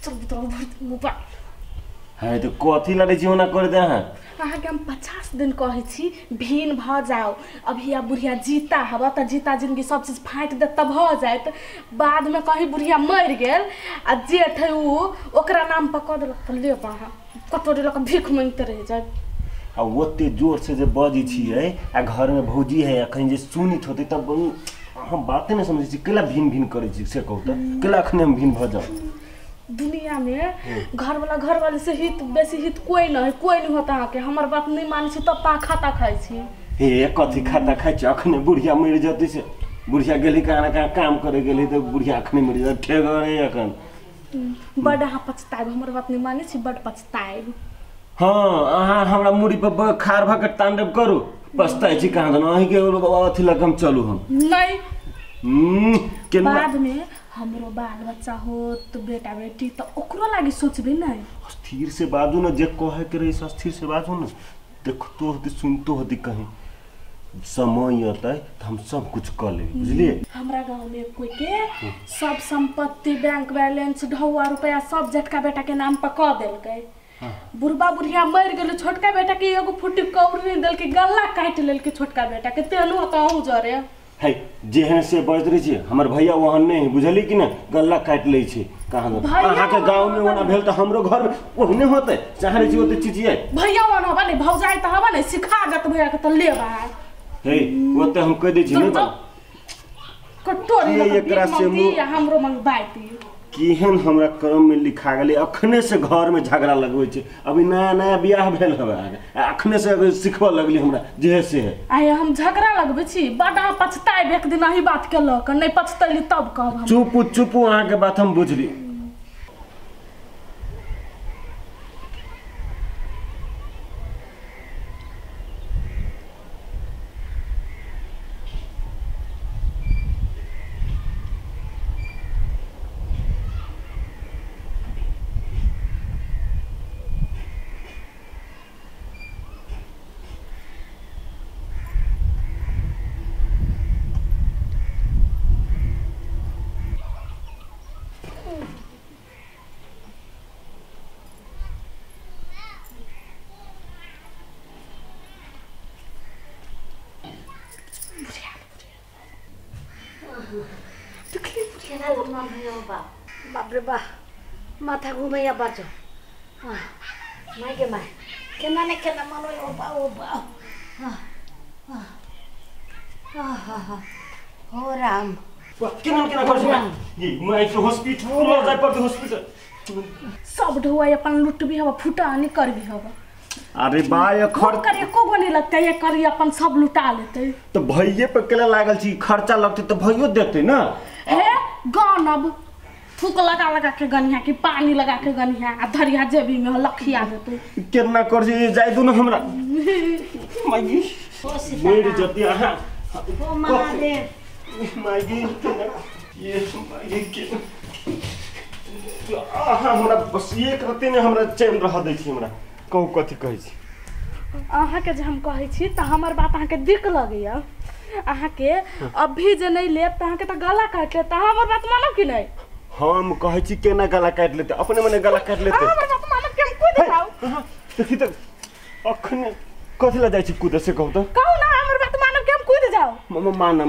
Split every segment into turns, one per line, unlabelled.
चल भीतर मोबाइल
है तो कथी लड़े छी होना कर दे
अहाँ के हम 50 दिन कहे छी भीन भ जाओ अभी अब बुढ़िया जीता हवा त जीता जिंदगी सब चीज फाट दे तब भ जाए बाद में कहीं बुढ़िया मर गेल आ जेठ है ओकरा नाम पर क देलक त ले पा कटोरी लक भीख मांगते रह जाए
आ ओते जोर से जे बजी छिए आ घर में भौजी है अखन जे सुनित होते तब हम बातें नहीं समझे छी केला भिन भिन करे छी से कहू त केला अखने हम भिन भ जाओ
दुनिया में घर वाले से हित बेसी हित कोई नहीं होता है के हमर बात नहीं माने छी तब ता खाता खाई छी
हे कथी खाता खाई छी अखने बुढ़िया मर जते से बुढ़िया गेली कहाँ काम करे गेली तो बुढ़िया अखने मर जा ठेगरे अखन
बड़ा पछताएब हमर बात नहीं माने छी बड़ पछताएब
हां अहाँ हमरा मुड़ी पर खार भक तांडव करू पछताई छी कहां दन अही के अथी लग हम चलू हम
नहीं बाद में हमरो बाल बच्चा हो तो बेटा बेटी तो ओकरो लागी सोचबे नहीं
स्थिर से बाजू न जे कहे के रही स्थिर से बाजू न देखो तो होती सुनतो होती कहीं समय आता तो हम सब कुछ कर ले बुझलिए
हमरा गांव में कोई के सब संपत्ति बैंक बैलेंस ढौआ रुपया सब जेठका बेटा के नाम पर क देल गए बुढ़बा बुढ़िया मर गेल छोटका बेटा के एगो फुटी कौड़ी नहीं देल के गल्ला काट लेल के छोटका बेटा के तेनु कहू जरे
है जेहन से बज रही छी हमर भैया वहन नहीं बुझली कि ना गल्ला काट ले छी कहां अहाँ के गांव में ओना भेल त हमरो घर में ओहने होते चाहे छी ओते चीज है
भैया वन होबा नहीं भौजाई त होबा नहीं सिखा देत भैया के त लेबा
हे ओते हम कह दे छी नहीं
कटोरी
एकरा से
हमरो मन बाती
केहन हमरा कर्म में लिखा गेले अखने से घर में झगड़ा लगबै छै अभी नया नया बियाह भेल हवे अखने से सिखबा लगली हमरा जे से है
आय हम झगड़ा लगबै छी बड़ा पछताई एक दिन ही बात केलक नहीं पछतैली तब कहब हम
चुप अहाँ के बात हम बुझली
बाप रे बा माथा घुमैया बाजो माय के माय केना ने केना मानो ओ बा हो राम
केना कर ये मैं के हॉस्पिटल ले जाय पड़ते हॉस्पिटल
सब ढोआ अपन लुट भी हवा फुटा नहीं कर भी हवा
अरे बाय खर्च
करे को गोनी लगता है ये करी अपन सब लुटा लेते
तो भैये पे केला लागल छी खर्चा लगते तो भैयो देते ना
हे गानब फूक लगा के गनिया की पानी लगा के गनिया आ धरिया जेबी में लखिया देते
केना कर जी जाय दू ना हमरा मागी मेरी जति हां
ओ महादेव
मागी ये मागी के हमरा बस एक रत्ती ने हमरा चैन रह दै छी हमरा कहू कथी कहै छी
अहाँ के जे हम कहै छी त हमर बात अहाँ के दिक लगैया अहाँ के अभी जे नहीं लेब त अहाँ के त गला काट ले त हमर बात मानब कि नहीं
हम कहै छी केना गला काट लेते अपने मने गला काट लेते
हमर बात मानब के हम कोइ देखाऊ
देखि त अखने कथि ला जाय छी कूद से कहू त
कहू ना हमर बात मानब के हम कूद जाऊ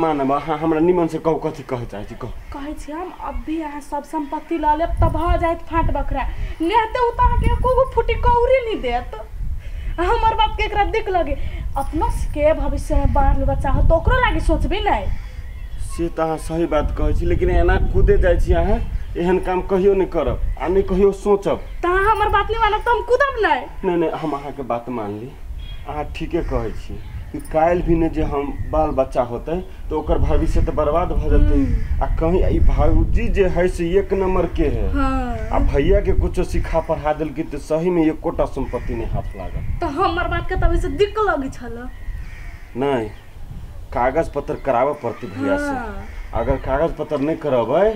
मानब हमरा निमन से कहू कथि कहै चाहै छी
कहै छी हम अभी अहाँ सब संपत्ति ल लेब त भ जायत फाट बकरा नेते उ त अहाँ के एको फुटी कौरी नहीं देत हमर बात के एकरा दिक लगे अपना के भविष्य में बाल बच्चा हो तो ओकरो लागी सोचबी नहीं
से त अहाँ सही बात कहै छी लेकिन एना कूदे जाय छी अहाँ एहन काम कहियो नहीं करब आ नहीं कहियो सोचब
त हमर बात नहीं मानब त हम कूदब
नहीं हम अहाँ के बात मान ली अहाँ ठीके कहै छी कि काल भी ने जे हम बाल बच्चा होते तो ओकर भविष्य तो बर्बाद भ जते आ कहीं ई भौजी जे है से एक नंबर के है आ भैया के कुछ सिखा पढ़ा देल कि तो सही में एक कोटा संपत्ति ने हाथ लागल
तो हमर बात के तभी से दिक्कत लगी छल
नहीं कागज पत्र करावे पड़ती भैया से अगर कागज पत्र नहीं करावे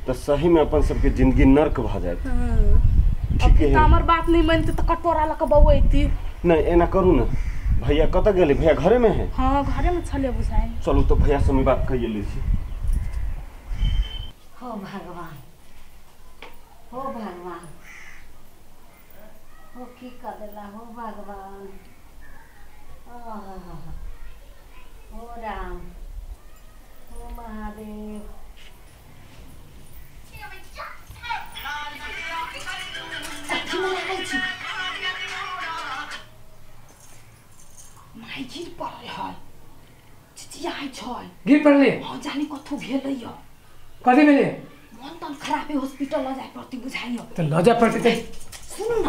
तो सही में अपन सबके जिंदगी नर्क भ जात
ठीक है हमर बात नहीं मानते तो कटोरा लक बउएती
नहीं एना करू ना भैया कत गेले भैया घरे में है
हां घरे में छले बुझाई
चलो तो भैया से मैं बात कइए ले छी
हो भगवान कर देला हो भगवान। हो राम, हो महादेव।
माई गिर पड़ल है, चिचियाई छै।
गिर पड़ले?
हाँ जानी कथु भेलै य।
कथी भेले?
मन तन खराब है, हॉस्पिटल ल जाय पड़ती बुझाइय।
तो ल जाय पड़ते थे।
सुन न,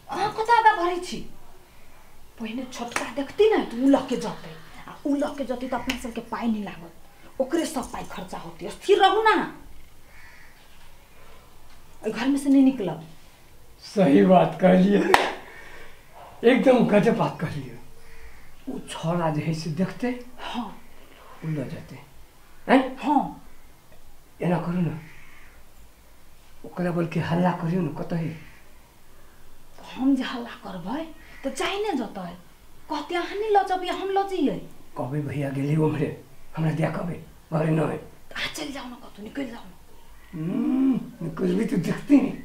अहाँ कता दा भरै छी। पहिने छोटका देखती न तो उ ल के जते, आ उ ल के जते तो अपना सब के पाई नहीं लागत, ओकरे सब पाई खर्चा होती। स्थिर रहू ना, घर में से नहीं निकलब।
सही बात कहलिए, एकदम गजब बात कहलिए। वो छोरा जे है से देखते,
हाँ
उ ल जाते हैं।
हाँ
एना करू ना, ओकरा बोल के हल्ला करियो ना कतही।
हम जे हल्ला करबै तो जाई नहीं जतै, कहते अहाँ नहीं ल जबिए हम ल जइए।
कहबे भैया गेली ओमरे, हमरा दिया कहबे घरे न है।
आ चल जाओ ना, कतु निकल जाओ।
निकल भी तो देखती नहीं।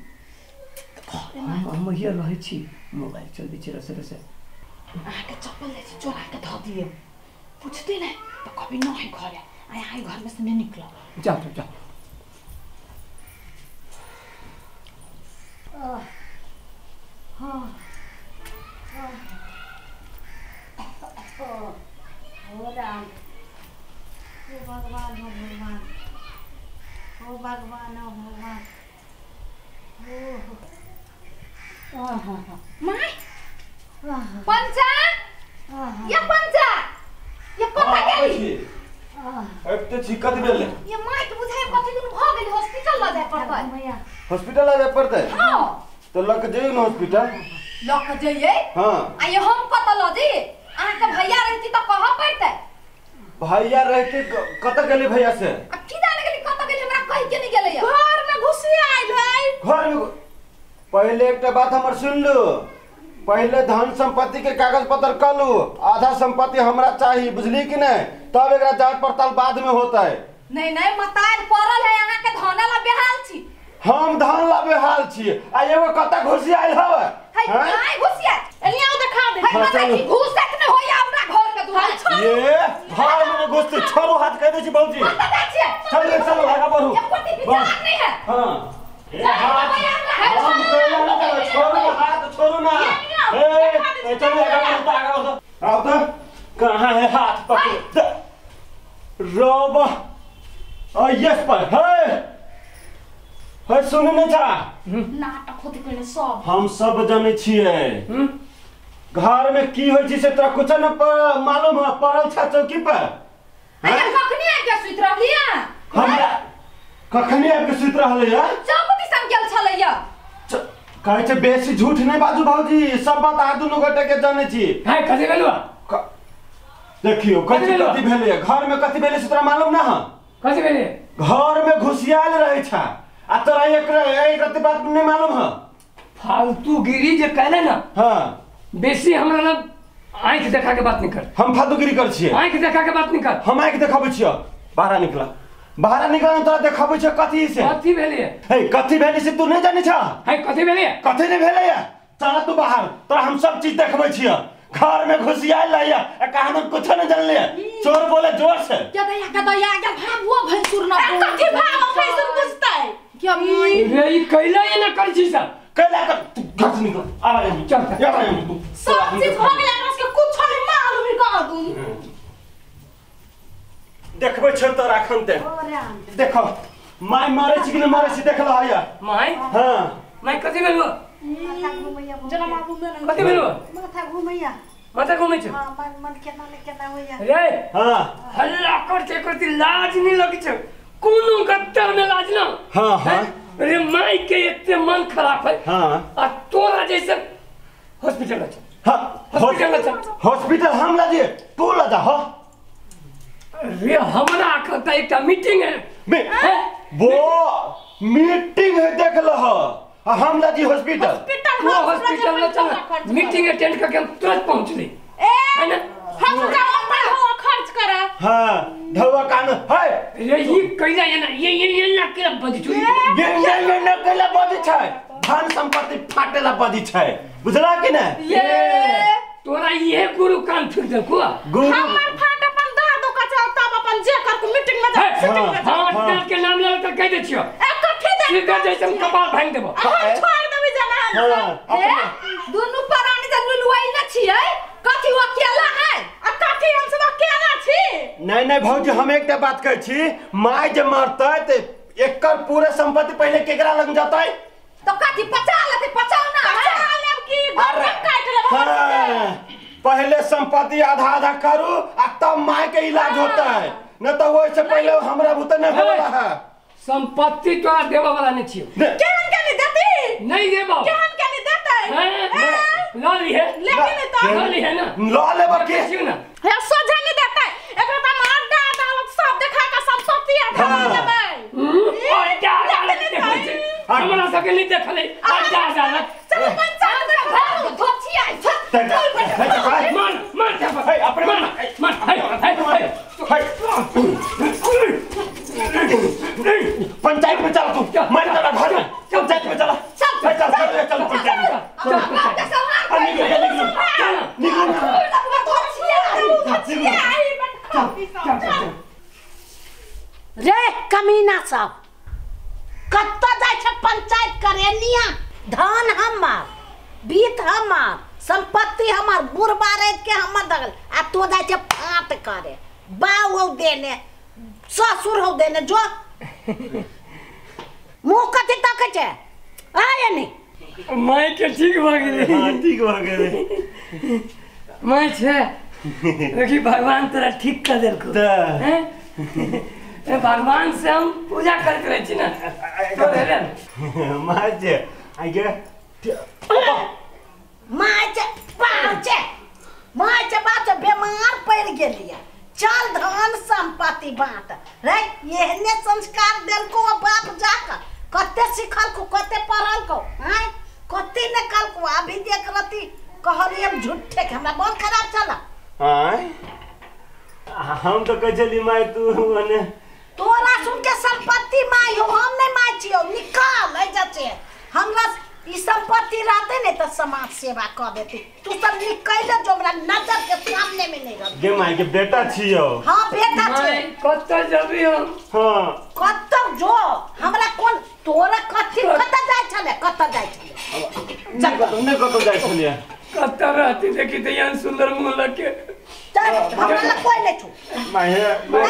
हम hier रहे छी, मोबाइल चल बिचे रसे रसे।
अहाँ के चप्पल ले छी चोरा के ध दिए, पूछते नहीं तो कभी न है घरे, आई घर में से नहीं निकलब।
जाओ जाओ जाओ।
हो राम, हो भगवान, हो भगवान, हो भगवान, हो भगवान।
माई पंचा, ये पंचा, ये कता गेली?
अब तो छिकत भेले।
ये माई के बुझाय कथि दिन भ गेली, हॉस्पिटल ल जाय पड़तै।
मैया
हॉस्पिटल आ जाए पड़ते?
हां
तो लग जाइए ना हॉस्पिटल।
ल के जइए।
हाँ
आ ये हम कता ल जी? अहाँ के भैया रहती तो कह पड़तै।
भैया रहते कत गेली भैया से?
अब की जाने गेली कता गेली, हमरा कहि के नहीं गेलै। घर में घुसी आइल है।
घर में पहले एक बात हमर सुन लो, पहले धन संपत्ति के कागज पत्र कर लो, आधा संपत्ति हमरा चाहिए, बुझली कि नहीं? तब एक जांच पड़ताल बाद में होता है।
नहीं नहीं मतार पड़ल है, अहाँ के धन ला बेहाल छी।
हम धन ला बेहाल छी, आ एगो कता घुसी आइल हवे।
हाय हाय घुसिया एलिया देखा दे। हाय पता की घुस सकने हो या हमरा घर के दुआर।
ये घर में घुसते छोरो हाथ कह दे छी बाबूजी। चल चलो भागा बढ़ू।
ये कोई विचार नहीं है।
हां ए हाथ हम कहला ना, छोरो हाथ छोरो ना। ए चल आगा बढ़ो। आओ तो कहां है हाथ पकड़ रोब। यस पर है सुने नहीं था
नाटक होते पहले सब
हम सब जाने छिए। घर में की होय छै से तोरा कुछ न मालूम है? पड़ल छा चौकी पर।
अरे कखनी आ के सुत रहलिया?
हमरा कखनी आके सुत रहले या?
चौकी सम गेल छलैया।
कहै छै बेसी झूठ नहीं बाजू भाऊजी, सब बात आ दुनु गोटे के जाने छी।
हाय कथी भेलवा?
देखियो कथी भेले घर में, कथी भेले से तोरा मालूम ना है?
कथी भेले?
घर में घुसियाल रहे छा, आ तोरा एक रत्ती बात नहीं मालूम है?
फालतू गिरी जे कहले ना,
हां
बेसी हमरा ना आंख देखा के बात नहीं कर।
हम फालतूगिरी कर छिए?
आंख देखा के बात नहीं कर।
हम आंख देखाबै छिए? बाहर निकला, बाहर निकल तोरा देखाबै छ कथी से?
कथी भेले?
हे कथी भेले से तू नहीं जाने छ?
हाय कथी भेले?
कथी नहीं भेले या? चल तू बाहर, तोरा हम सब चीज देखबै छिए। घर में घुसियाल लइया, कहां कुछ नहीं जानले। चोर बोले जोर से।
क्या दया क्या भागुआ भैंसुर ना बोल। कथी भागो भैंसुर बुझतै? क्या माई
रे ई कैला ये ना कर छी सब।
कैला कर तू घर से निकल। आ रे
चल
या रे तू
सब चीज हो गेला, उसके कुछ नहीं मालूम ही कह दूं।
देखबै छ तोरा खनते।
हो राम,
देखो माय मारे छी कि नहीं मारे छी देख ल आया।
माय
हां
माय कथी भेलवा?
माथा घुमैया,
जना मालूम नहीं।
कथी भेलवा?
माथा घुमैया।
माथा घूमे छ?
हां मन केना होइया।
रे
हां
हल्ला करते लाज नहीं लगे छ? कोनो गत्तर में लाज ना।
हां हां
अरे माय के इतने मन खराब है।
हां
आ तोरा जैसे हॉस्पिटल छ।
हां
हॉस्पिटल छ।
हॉस्पिटल हम ला जे तू ला जा। हो
रे हमरा कहता एक मीटिंग है।
वो मीटिंग है देख ल। हम ला जी हॉस्पिटल।
वो हॉस्पिटल में चल मीटिंग अटेंड करके हम तुरंत पहुंचली।
ए ना हम जाओ हो खर्च करा।
हां धवा कान है
रे ये कैला ये ना ये ना के बज चुरी।
ये ना कैला बजे छै धन संपत्ति फाटेला बदी छै बुझला कि ना
ये
तोरा ये गुरु कान फिर देखो
गुरु
हमर फाट अपन दादो का चल तब अपन जे कर के मीटिंग में जा मीटिंग में
हाँ के नाम ले तो कह दे छियो
एक कथि दे
सीधा जैसे कपाल भांग देबो
छोड़ देबी जना
हां
दोनों प्राणी त लुलुआई न छियै कथि वो अकेला है आ कथि हम सब अकेला छी
नहीं भौजी हम एकटा बात कहै छी माय जे मरतै त एकर पूरे संपत्ति पहले केकरा लग जतै
तो कथि पचा लेते पचाओ ना पचा लेब की
अरे
काट लेब
पहले संपत्ति आधा आधा करू आ तब माय के इलाज होता है न तो वो से पहले हमरा बुते नहीं होला है
संपत्ति तोरा देबो वाला नहीं छियो
केहन के नहीं देती
नहीं देबो
केहन के नहीं देते
ला ली है
लेकिन तो
ला ली है ना
ला लेबा के
छियो ना
हे सोझे नहीं देते एकरा त अड्डा अदालत सब देखा के संपत्ति आधा देबै
अड्डा हमरा सबके नहीं देखले अड्डा अदालत
चल पंचायत में भाग धोछी आई
मान जा अपने मान
पंचायत में चला तू मैं तेरा घर में पंचायत में चला चल
रे कमीना सब कत्ता जाय छ पंचायत करे निया धन हमार बीत हमार संपत्ति हमार बुरबा रह के हमर दगल आ तो जाय छ फाट करे बाऊ देने ससुर हो देने जो मुंह कथि तक छै आय नहीं
मैं के ठीक भ गेले
हां ठीक भ गेले
मैं छे देखी भगवान तेरा ठीक कर देलको हैं भगवान से हम पूजा करते रहे छी ना तो रे
माय जे आगे
माय चे बात बीमार पड़ गेलिए चल धन संपत्ति बांट रे एहने संस्कार देल को बाप जाकर कते सिखल को कते पढ़ल को हैं कते ने कल को अभी देख रती कहली हम झूठे के हमरा बहुत खराब चला
हां हम तो कह चली माय तू ने
तोरा सुन के संपत्ति माय हो हम नहीं माय छियो निकाल ले जाते हमरा ई संपत्ति रहते ने तो समाज सेवा कर देती तू सब निकल जो हमरा नजर के सामने में नहीं रह
गे माय के बेटा छियो
हां बेटा छै
मैं कत्ता जबी हम
हां
कत्ता जो हमरा कोन तोरा कथि कत्ता जाय छले कत्ता जाय छले
ने कतो जाय छलिए
कत्ता रहती देखी तो यहाँ सुंदर मुंह लगे
चल हमरा ल कोई नहीं छु
माय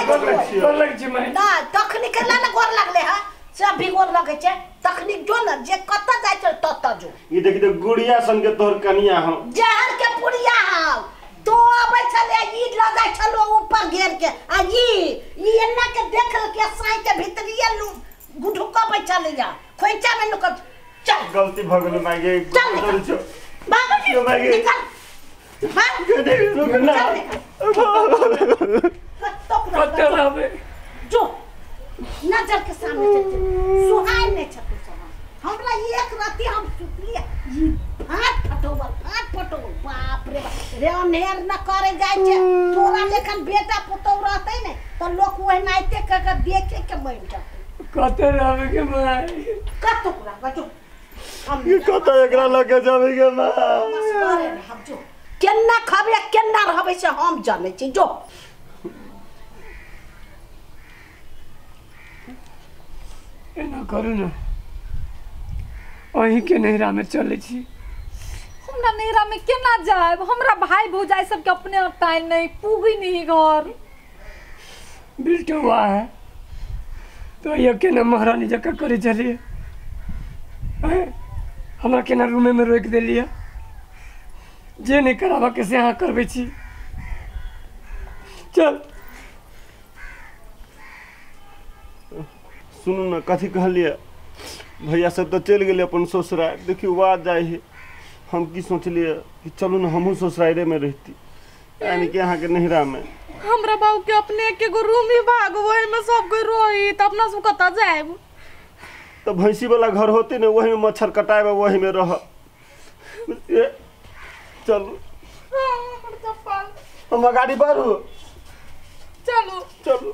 गोर लग छी मैं
ना तखनी के ना गोर लगले ह सब भी गोर लगे छै तखनी जो न जे कत्ता जाय छ तत्ता जो
ये देखि तो गुड़िया संग के तोहर कनिया हम
जहर के पुड़िया हाव तो आबै छले ई लगाय छलो ऊपर घेर के आ ई एना के देख के साई के भीतरिया गुठुका पे चले जा खोइचा में नुक चल
गलती भ गेल माय गे
चल
छो
बाबा
यो माय गे
निकल हां
के रुक ना
कत्ता रहबे
जो नजर के सामने सुहाय ने छतु सब हमरा एक राती हम सुतलिए ई फाट फटोवल बाप रे बाप रे अनेर न करे जाय छे तोरा लेखन बेटा पुतौ रहतै ने तो लोग ओहि नाइते के देखे के मर जाते
कत्ता रहबे के मैं
कतो पूरा बचो हम
ये कतो एकरा लगे जावे गे मां
बस करे हम जो केना खबे केना रहबे से हम जाने छी जो
एना करू ना अहीं के नहरा में चले छी
हमरा नैरा में केना जाएब हमरा भाई भौजाई सब के अपने टाइम नहीं पुगी नहीं घर
बिल्टो हुआ है तो ये के ना महारानी जका करे चलिए हमरा के ना रूमे में रोक देलिए जे नहीं कराबा कैसे यहाँ करबे छी चल
सुनू ना कथी कहलिए भैया सब तो चल गेले अपन ससुराल देखियो बात जाय है हम की सोचलिए कि चलू ना हमहू ससुराले में रहती यानी कि यहाँ के नहिरा में
हमरा बाबू के अपने के गो रूम ही भाग वही में सब कोई रोई त अपना सब कता जाएब
तो भैंसी वाला घर होते ना वही में मच्छर कटाए वही में रह चलू हम गाड़ी बढ़ू
चलो
चलू